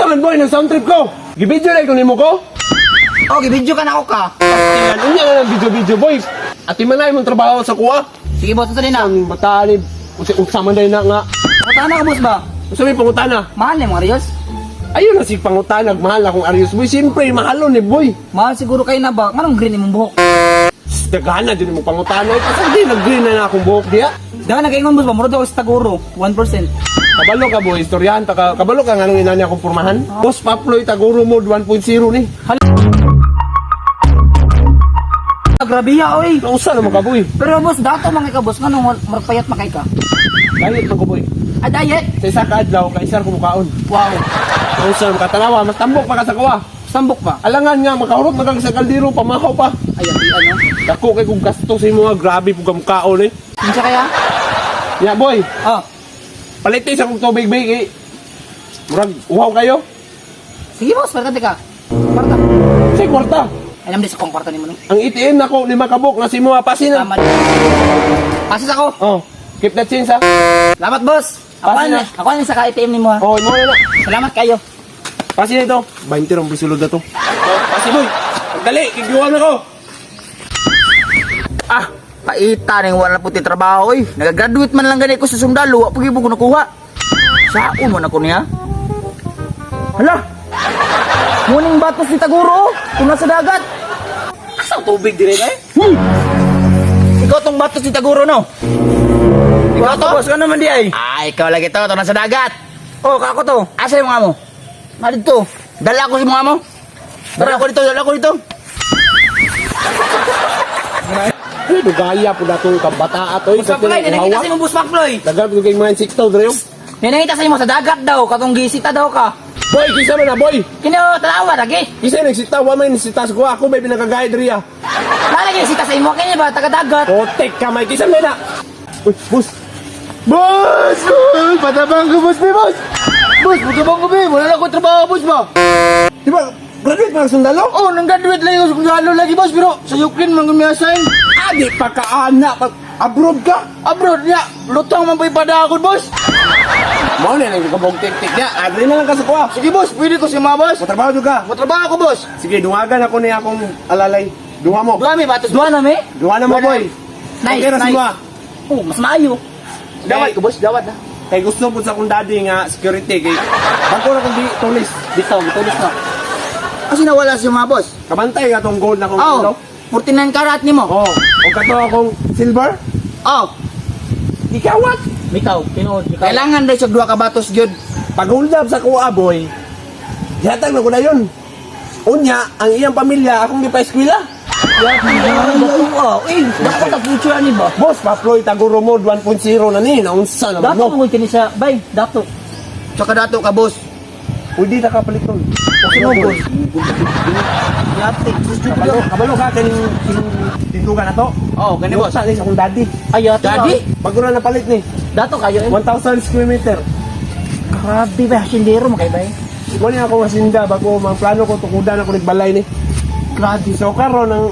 Unsa man boy ng sound trip ko? Gibidyo na ko nimo ko? Oh, gibidyo ka na ako ka. Tingnan unya na ng video boy. At imanay mong trabaho sa kuha. Sige boss, ito din na. Ang bataan ni unsa man day na nga. Pangutana ka boss ba? Unsa may pangutana? Mahal na yung mga Rios. Ayun na si pangutana, mahal akong Arius boy. Siyempre mahalon ni boy. Mahal siguro kayo na ba? Anong green imong buhok? Dagana din mo pangutana. Kasi di nag-green na akong buhok diya. Daga nag-ingon boss ba? Murado ako sa Taguro. 1%. Kabalo ka boy, istoryahan ta ka. Kabalo ka nga nung inani akong pormahan. Boss Paploy Taguro mode 1.0 ni. Grabe ya, oy. Nausa naman ka boy. Pero boss, dato mga ka boss. Anong marpayat makay ka? Diet man ko boy. Ah, diet? Sa isa ka adlaw, ka isar kumukaon. Wow. Nausa naman katanawa, mas tambok pa ka sa kuha. Sambok ba? Alangan nga, makahurot na kang sa kaldero, pamahaw pa. Ay, ano? Dako kay kung gasto sa mga grabe po kamukaon eh. Kinsa kaya? Ya boy, Oh. palitis akong tubig bay eh. Murag, uhaw kayo. Sige boss, parkante ka. Parka. Sa kwarta. Ay, naman din sa kong kwarta ni mo. Ang itiin nako, 5 kabok na si mga pasinan. Tama. Pasis ako. Oh, keep that change ha. Salamat boss. Pasin na. Ako sa ka-ATM ni mo ha. Oh, mo na. Salamat kayo. Pasi na ito. 20 rong bisulod na to. Oh, pasi boy. Dali, kigiwan ako. Ah, paita ning wala puti trabaho oy. Nagagraduate man lang gani ko sa sundalo, wa pagi ko nakuha. Saon man ako niya? Hala. Muning batos ni Taguro, tuna sa dagat. Asa tubig dire kay? Ikaw tong batos ni Taguro no? Ikaw to? Boss ka naman di ay. Ay, ikaw lagi to, tuna sa dagat. Oh, kako to. Asa yung mga mo? Nga dito. Dala ko si mga mo. Dala ko dito, dala ko dito. Ay, dugaya po datong kabata atoy. Boss Macloy, nanakita sa mo Boss Macloy. Dagan po kay mga 6,000 rin. Nanakita sa mo sa dagat daw, katong gisita daw ka. Boy, kisa man na boy. Kino tanawa lagi. Kisa nagsita, wa may nagsita sa kuha. Ako may pinagagayad riya. Nalagi sita sa imo kini ba taga dagat. Potek ka, may kisa man na. Uy, boss. Boss! Boss! Patabang ko, boss, may boss! Boss, patabang ko, may. Wala na akong trabaho, boss ba? Di ba, graduate mga sundalo? Oh, nang graduate lang yung sundalo lagi boss, pero sa Ukraine man may assign. Adi pa ka, anak. Abroad ka? Abroad niya, lutang man pa'y padakod boss. Mau na lang yung kabog tik-tik niya. Adre na lang ka sa kuha. Sige boss, pwede ko si mga boss. Matrabaho juga. Matrabaho ko boss. Sige, dungagan ako niya akong alalay. Dunga mo. Duha mi batos, duha na mi. Dunga na mo, boy. Nice, Okay na nice. simba. Oh, mas maayo. Dawat ko boss, dawat na. Kay gusto po sa akong daddy nga security. Kay bago na kong tulis. Dito, tulis na. Kasi nawala si mga boss. Kabantay nga tong gold na kong Oh, 49 karat ni mo. Oh, o kato akong silver. Oh, Ikawat. bitaw, tinuod. Kailangan daw sa duha ka batos gyud. Pag-uldab sa kuha, boy. Yatag na ko na yun. Unya, ang iyang pamilya, akong gipa-eskwela. Dapat ang future ani ba? Boss, Paploy Taguro Mode 1.0 na ni. Naunsa naman Dato mo. mo kini siya, bay, dato. Tsaka dato ka boss. Pwede na kapalit nun. Okay mo boss. Yate, gusto ko daw. Kabalo ka, kaning tindugan na to. Oh, gani boss. Sa akong daddy. Ay, daddy? Bago na napalit ni. Dato kayo eh. 1,000 square meter. Grabe ba, sindero mo kay bay? Ikaw niya ako masinda bago mga plano ko tukudan ako nagbalay ni. Grabe. So karon ng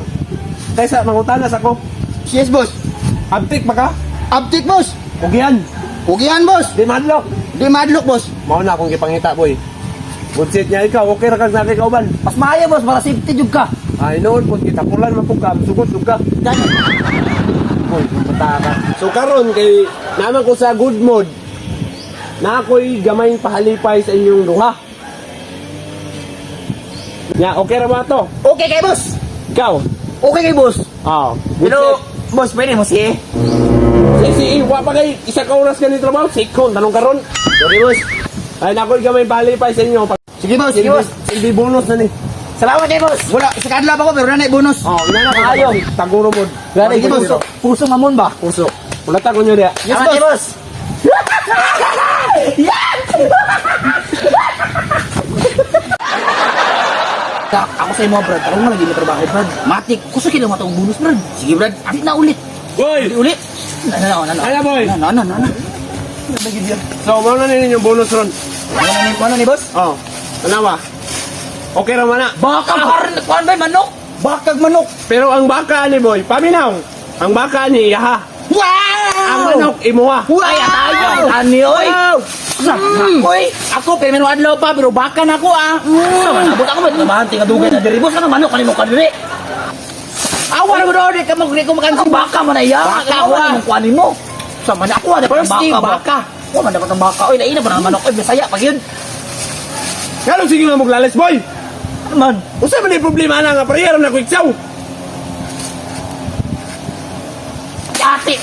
kaysa mangutanas ako. Yes boss. Abtik ba ka? Update boss. Ugihan. Ugihan boss. Di madlok. Di madlock boss. Mao na akong gipangita boy. Good set niya ikaw, okay ra kag sa kauban. Mas maayo boss, para safety jud ka. Ay noon pud kita pulan man pud ka, sugot ka. Gani. Boy, bata ka. So karon kay naman ko sa good mood. Na ako'y gamayng pahalipay sa inyong duha. Ya, okay ra ba to? Okay kay boss. Ikaw. Okay kay boss. Ah, Pero boss, pwede mo si si wa pa kay isa ka oras ganito trabaho, sikon tanong karon. Sorry boss. Ay nako'y gamay pahalipay sa inyo. Sige boss, sige boss. Hindi bonus na ni. Salamat eh boss. Wala, isa kadlaw pa ko pero nanay bonus. Oh, ina na Ayaw. Taguro mod. Sige boss. Puso mamon ba? Puso. Wala ta ko nyo dia. Yes boss. Yan! Ako sa imo, Brad. Tarong mo lagi mo trabaho, Brad. Matik. Kusa kilo matong bonus, Brad. Sige, Brad. Adi na ulit. Boy! Adi ulit. Ano. Kaya, boy. Ano. So, mao na ninyo yung bonus ron. Ano ni boss? Oh. Tanawa. Okay ra man na. Bakag kuan ba manok? Bakag manok. Pero ang baka ni boy, paminaw. Ang baka ni yaha. Wow! Ang manok imuha. Wow! Ay, atayo. Ani, oy. Wow! Uy, ako pero adlaw pa pero baka na ako ah. Sama nabot ako ba trabahan tinga dugay na diri boss ano manok kanimo ka diri. Awan mo daw di ka makan Ang baka man ay Baka ako wa. ang kuanin mo. Sama na ako dapat First ang day, baka ba. baka. Wa man dapat ang baka. Oy laina pa ng manok oy Bisaya pag yun. Kano sige nga maglalas, boy? Man, Usa man yung problema na nga, parehero na ko iksaw. Ate.